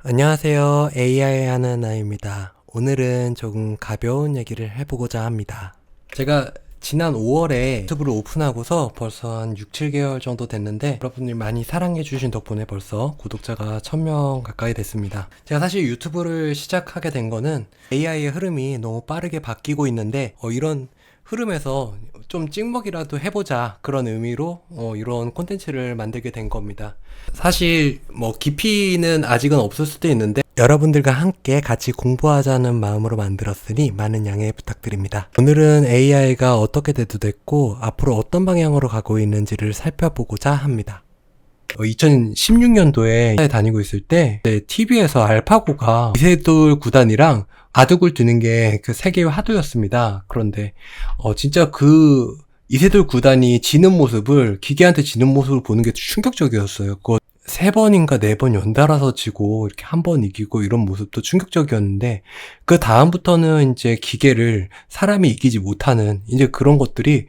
안녕하세요. AI 하는 나입니다. 오늘은 조금 가벼운 얘기를 해보고자 합니다. 제가 지난 5월에 유튜브를 오픈하고서 벌써 한 6, 7개월 정도 됐는데 여러분들이 많이 사랑해주신 덕분에 벌써 구독자가 1000명 가까이 됐습니다. 제가 사실 유튜브를 시작하게 된 거는 AI의 흐름이 너무 빠르게 바뀌고 있는데 이런 흐름에서 좀 찍먹이라도 해보자 그런 의미로 이런 콘텐츠를 만들게 된 겁니다. 사실 깊이는 아직은 없을 수도 있는데 여러분들과 함께 같이 공부하자는 마음으로 만들었으니 많은 양해 부탁드립니다. 오늘은 AI가 어떻게 대두됐고 앞으로 어떤 방향으로 가고 있는지를 살펴보고자 합니다. 2016년도에 다니고 있을 때 TV에서 알파고가 이세돌 구단이랑 바둑을 두는 게 그 세계의 화두였습니다. 그런데 진짜 그 이세돌 구단이 지는 모습을 기계한테 지는 모습을 보는 게 충격적이었어요. 그거 3번인가 4번 연달아서 지고 이렇게 한 번 이기고 이런 모습도 충격적이었는데 그 다음부터는 이제 기계를 사람이 이기지 못하는 이제 그런 것들이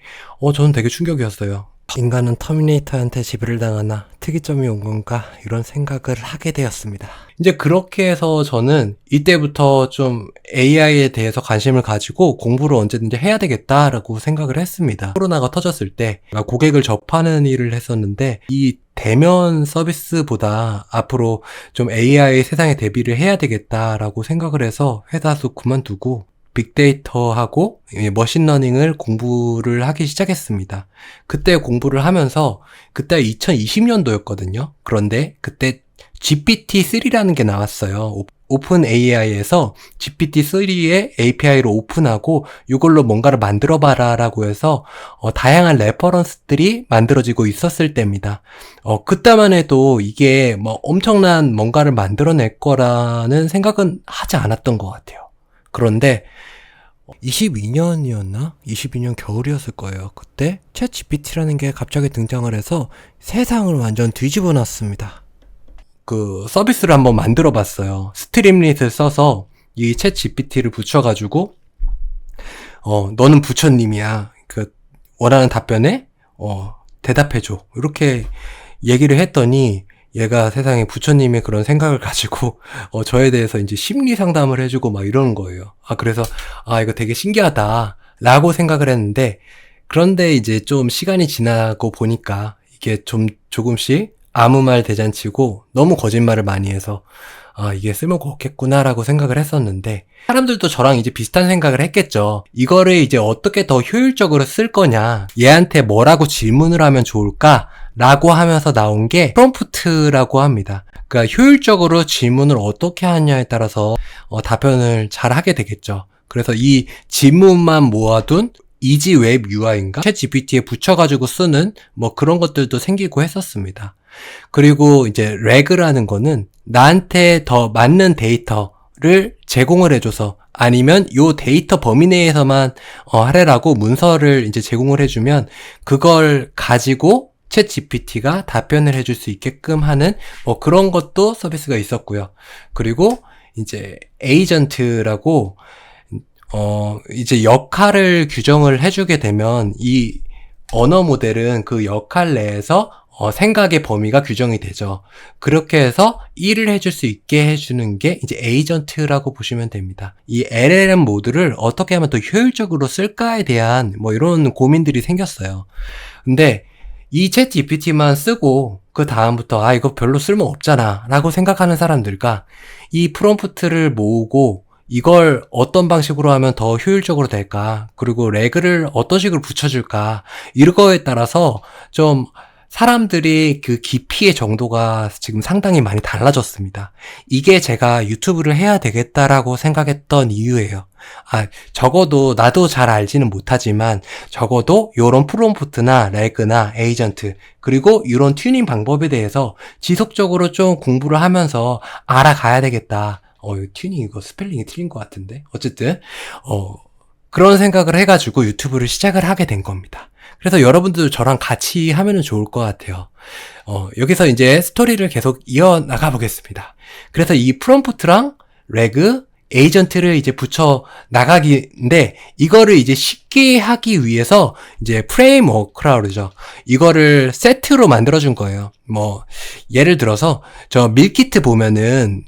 저는 되게 충격이었어요. 인간은 터미네이터한테 지배를 당하나 특이점이 온 건가 이런 생각을 하게 되었습니다. 이제 그렇게 해서 저는 이때부터 좀 AI에 대해서 관심을 가지고 공부를 언제든지 해야 되겠다라고 생각을 했습니다. 코로나가 터졌을 때 고객을 접하는 일을 했었는데 이 대면 서비스보다 앞으로 좀 AI 세상에 대비를 해야 되겠다라고 생각을 해서 회사도 그만두고 빅데이터하고 머신러닝을 공부를 하기 시작했습니다. 그때 공부를 하면서 그때 2020년도였거든요. 그런데 그때 GPT-3라는 게 나왔어요. 오픈 AI에서 GPT-3의 API를 오픈하고 이걸로 뭔가를 만들어봐라 라고 해서 다양한 레퍼런스들이 만들어지고 있었을 때입니다. 그때만 해도 이게 엄청난 뭔가를 만들어낼 거라는 생각은 하지 않았던 것 같아요. 그런데 22년이었나? 22년 겨울이었을 거예요. 그때 챗 GPT라는 게 갑자기 등장을 해서 세상을 완전 뒤집어 놨습니다. 그 서비스를 한번 만들어 봤어요. 스트림릿을 써서 이 챗 GPT를 붙여가지고 너는 부처님이야. 그 원하는 답변에 대답해줘. 이렇게 얘기를 했더니 얘가 세상에 부처님의 그런 생각을 가지고 저에 대해서 이제 심리 상담을 해주고 막 이러는 거예요. 그래서 이거 되게 신기하다 라고 생각을 했는데, 그런데 이제 좀 시간이 지나고 보니까 이게 조금씩 아무 말 대잔치고 너무 거짓말을 많이 해서 이게 쓸모가 없겠구나 라고 생각을 했었는데, 사람들도 저랑 이제 비슷한 생각을 했겠죠. 이거를 이제 어떻게 더 효율적으로 쓸 거냐, 얘한테 뭐라고 질문을 하면 좋을까 라고 하면서 나온 게 프롬프트라고 합니다. 그러니까 효율적으로 질문을 어떻게 하냐에 따라서 답변을 잘 하게 되겠죠. 그래서 이 질문만 모아둔 이지 웹 UI인가? 챗 GPT에 붙여가지고 쓰는 그런 것들도 생기고 했었습니다. 그리고 이제 레그라는 거는 나한테 더 맞는 데이터를 제공을 해줘서, 아니면 요 데이터 범위 내에서만 하래라고 문서를 이제 제공을 해주면 그걸 가지고 챗 GPT가 답변을 해줄 수 있게끔 하는 그런 것도 서비스가 있었고요. 그리고 이제 에이전트라고 이제 역할을 규정을 해주게 되면 이 언어 모델은 그 역할 내에서 생각의 범위가 규정이 되죠. 그렇게 해서 일을 해줄 수 있게 해주는 게 이제 에이전트라고 보시면 됩니다. 이 LLM 모드를 어떻게 하면 더 효율적으로 쓸까에 대한 이런 고민들이 생겼어요. 근데 이 챗 GPT만 쓰고 그 다음부터 이거 별로 쓸모 없잖아 라고 생각하는 사람들과 이 프롬프트를 모으고 이걸 어떤 방식으로 하면 더 효율적으로 될까, 그리고 레그를 어떤 식으로 붙여줄까, 이거에 따라서 좀 사람들이 그 깊이의 정도가 지금 상당히 많이 달라졌습니다. 이게 제가 유튜브를 해야 되겠다라고 생각했던 이유예요. 적어도 나도 잘 알지는 못하지만 적어도 요런 프롬프트나 레그나 에이전트, 그리고 이런 튜닝 방법에 대해서 지속적으로 좀 공부를 하면서 알아가야 되겠다. 튜닝 이거 스펠링이 틀린 것 같은데. 어쨌든 그런 생각을 해가지고 유튜브를 시작을 하게 된 겁니다. 그래서 여러분들도 저랑 같이 하면은 좋을 것 같아요. 여기서 이제 스토리를 계속 이어나가 보겠습니다. 그래서 이 프롬프트랑 레그, 에이전트를 이제 붙여 나가기인데, 이거를 이제 쉽게 하기 위해서 이제 프레임워크라고 그러죠. 이거를 세트로 만들어준 거예요. 예를 들어서 저 밀키트 보면은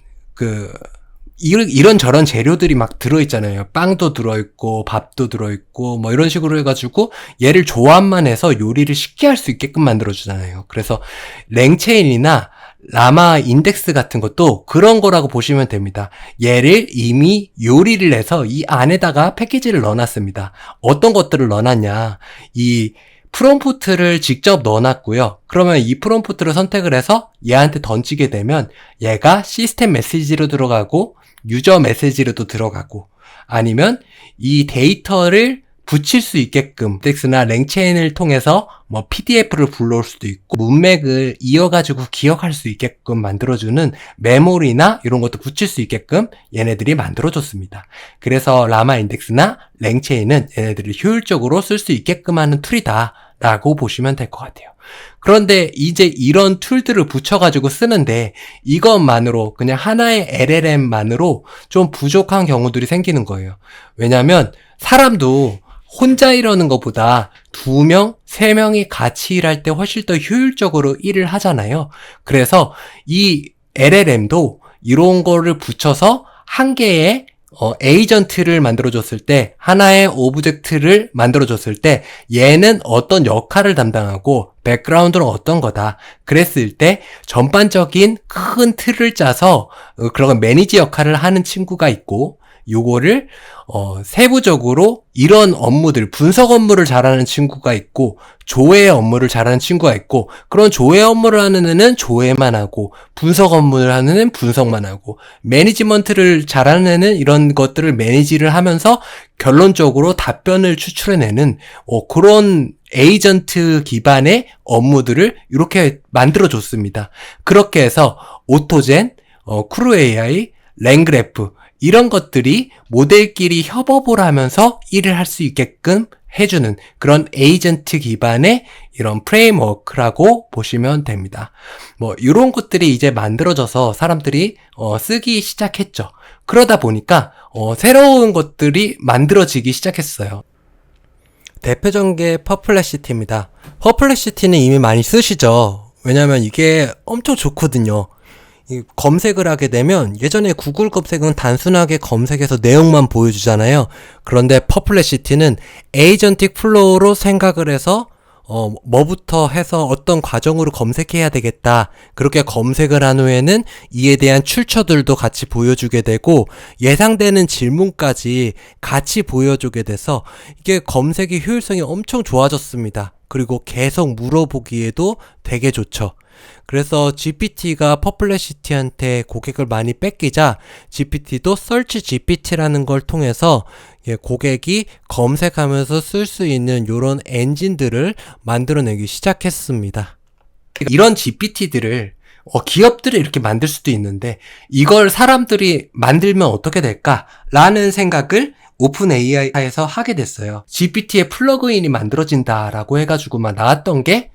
이런 저런 재료들이 막 들어있잖아요. 빵도 들어있고, 밥도 들어있고, 뭐 이런 식으로 해가지고 얘를 조합만 해서 요리를 쉽게 할 수 있게끔 만들어주잖아요. 그래서 랭체인이나 라마 인덱스 같은 것도 그런 거라고 보시면 됩니다. 얘를 이미 요리를 해서 이 안에다가 패키지를 넣어놨습니다. 어떤 것들을 넣어놨냐. 이 프롬프트를 직접 넣어놨고요. 그러면 이 프롬프트를 선택을 해서 얘한테 던지게 되면 얘가 시스템 메시지로 들어가고 유저 메시지로도 들어가고 아니면 이 데이터를 붙일 수 있게끔 덱스나 랭체인을 통해서 뭐 PDF를 불러올 수도 있고 문맥을 이어가지고 기억할 수 있게끔 만들어주는 메모리나 이런 것도 붙일 수 있게끔 얘네들이 만들어줬습니다. 그래서 라마 인덱스나 랭체인은 얘네들을 효율적으로 쓸 수 있게끔 하는 툴이다 라고 보시면 될 것 같아요. 그런데 이제 이런 툴들을 붙여가지고 쓰는데 이것만으로 그냥 하나의 LLM만으로 좀 부족한 경우들이 생기는 거예요. 왜냐면 사람도 혼자 일하는 것보다 2명, 3명이 같이 일할 때 훨씬 더 효율적으로 일을 하잖아요. 그래서 이 LLM도 이런 거를 붙여서 한 개의 에이전트를 만들어줬을 때, 하나의 오브젝트를 만들어줬을 때, 얘는 어떤 역할을 담당하고, 백그라운드는 어떤 거다. 그랬을 때, 전반적인 큰 틀을 짜서, 그런 매니지 역할을 하는 친구가 있고, 요거를 세부적으로 이런 업무들, 분석 업무를 잘하는 친구가 있고 조회 업무를 잘하는 친구가 있고 그런 조회 업무를 하는 애는 조회만 하고 분석 업무를 하는 애는 분석만 하고 매니지먼트를 잘하는 애는 이런 것들을 매니지를 하면서 결론적으로 답변을 추출해내는 그런 에이전트 기반의 업무들을 이렇게 만들어줬습니다. 그렇게 해서 오토젠, 크루 AI, 랭그래프 이런 것들이 모델끼리 협업을 하면서 일을 할 수 있게끔 해주는 그런 에이전트 기반의 이런 프레임워크라고 보시면 됩니다. 뭐 이런 것들이 이제 만들어져서 사람들이 쓰기 시작했죠. 그러다 보니까 새로운 것들이 만들어지기 시작했어요. 대표적인 게 퍼플렉시티입니다. 퍼플렉시티는 이미 많이 쓰시죠. 왜냐면 이게 엄청 좋거든요. 검색을 하게 되면 예전에 구글 검색은 단순하게 검색해서 내용만 보여주잖아요. 그런데 퍼플렉시티는 에이전틱 플로우로 생각을 해서 뭐부터 해서 어떤 과정으로 검색해야 되겠다. 그렇게 검색을 한 후에는 이에 대한 출처들도 같이 보여주게 되고 예상되는 질문까지 같이 보여주게 돼서 이게 검색의 효율성이 엄청 좋아졌습니다. 그리고 계속 물어보기에도 되게 좋죠. 그래서 GPT가 퍼플렉시티한테 고객을 많이 뺏기자 GPT도 서치 GPT라는 걸 통해서 고객이 검색하면서 쓸 수 있는 이런 엔진들을 만들어내기 시작했습니다. 이런 GPT들을 기업들이 이렇게 만들 수도 있는데 이걸 사람들이 만들면 어떻게 될까라는 생각을 오픈 AI에서 하게 됐어요. GPT의 플러그인이 만들어진다라고 해가지고만 나왔던 게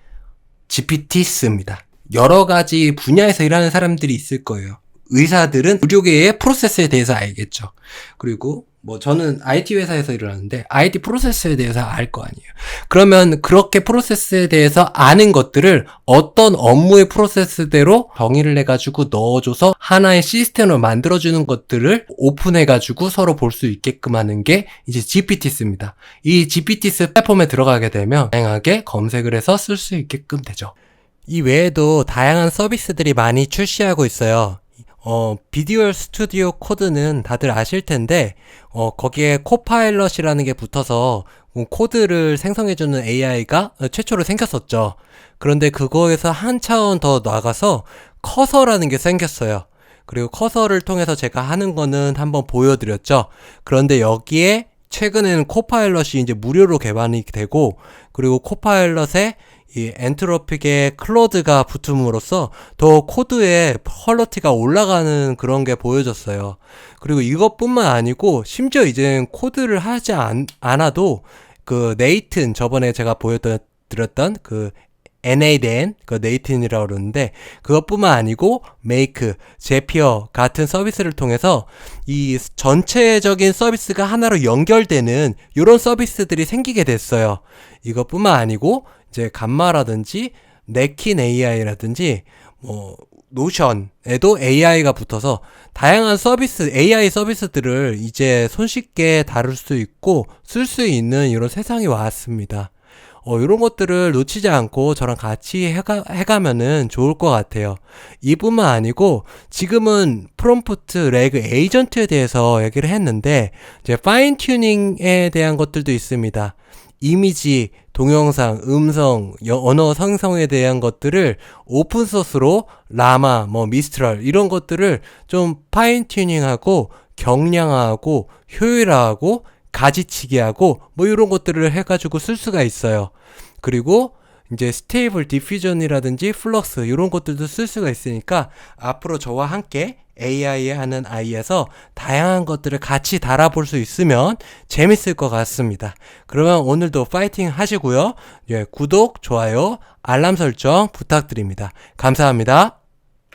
GPT스입니다. 여러 가지 분야에서 일하는 사람들이 있을 거예요. 의사들은 의료계의 프로세스에 대해서 알겠죠. 그리고 저는 IT 회사에서 일하는데 IT 프로세스에 대해서 알 거 아니에요. 그러면 그렇게 프로세스에 대해서 아는 것들을 어떤 업무의 프로세스대로 정의를 해가지고 넣어줘서 하나의 시스템을 만들어주는 것들을 오픈해가지고 서로 볼 수 있게끔 하는 게 이제 GPT스입니다. 이 GPT스 플랫폼에 들어가게 되면 다양하게 검색을 해서 쓸 수 있게끔 되죠. 이 외에도 다양한 서비스들이 많이 출시하고 있어요. 비주얼 스튜디오 코드는 다들 아실 텐데, 거기에 코파일럿이라는 게 붙어서 코드를 생성해주는 AI가 최초로 생겼었죠. 그런데 그거에서 한 차원 더 나가서 커서라는 게 생겼어요. 그리고 커서를 통해서 제가 하는 거는 한번 보여드렸죠. 그런데 여기에 최근에는 코파일럿이 이제 무료로 개발이 되고, 그리고 코파일럿에 이 엔트로픽의 클로드가 붙음으로써 더 코드의 퀄리티가 올라가는 그런 게 보여졌어요. 그리고 이것뿐만 아니고 심지어 이제 코드를 하지 않아도 그 네이튼, 저번에 제가 보여드렸던 그 NADN, 그 네이튼이라고 그러는데 그것뿐만 아니고 메이크, 제피어 같은 서비스를 통해서 이 전체적인 서비스가 하나로 연결되는 이런 서비스들이 생기게 됐어요. 이것뿐만 아니고 이제 감마라든지 네킨 AI라든지 노션에도 AI가 붙어서 다양한 서비스, AI 서비스들을 이제 손쉽게 다룰 수 있고 쓸 수 있는 이런 세상이 왔습니다. 이런 것들을 놓치지 않고 저랑 같이 해가면은 좋을 것 같아요. 이뿐만 아니고 지금은 프롬프트, 레그, 에이전트에 대해서 얘기를 했는데 이제 파인 튜닝에 대한 것들도 있습니다. 이미지, 동영상, 음성, 언어 생성에 대한 것들을 오픈소스로 라마, 미스트럴 이런 것들을 좀 파인 튜닝하고 경량화하고 효율화하고 가지치기 하고 이런 것들을 해가지고 쓸 수가 있어요. 그리고 이제 스테이블 디퓨전이라든지 플럭스 이런 것들도 쓸 수가 있으니까 앞으로 저와 함께 AI 하는 아이에서 다양한 것들을 같이 달아볼 수 있으면 재밌을 것 같습니다. 그러면 오늘도 파이팅 하시고요. 구독, 좋아요, 알람 설정 부탁드립니다. 감사합니다.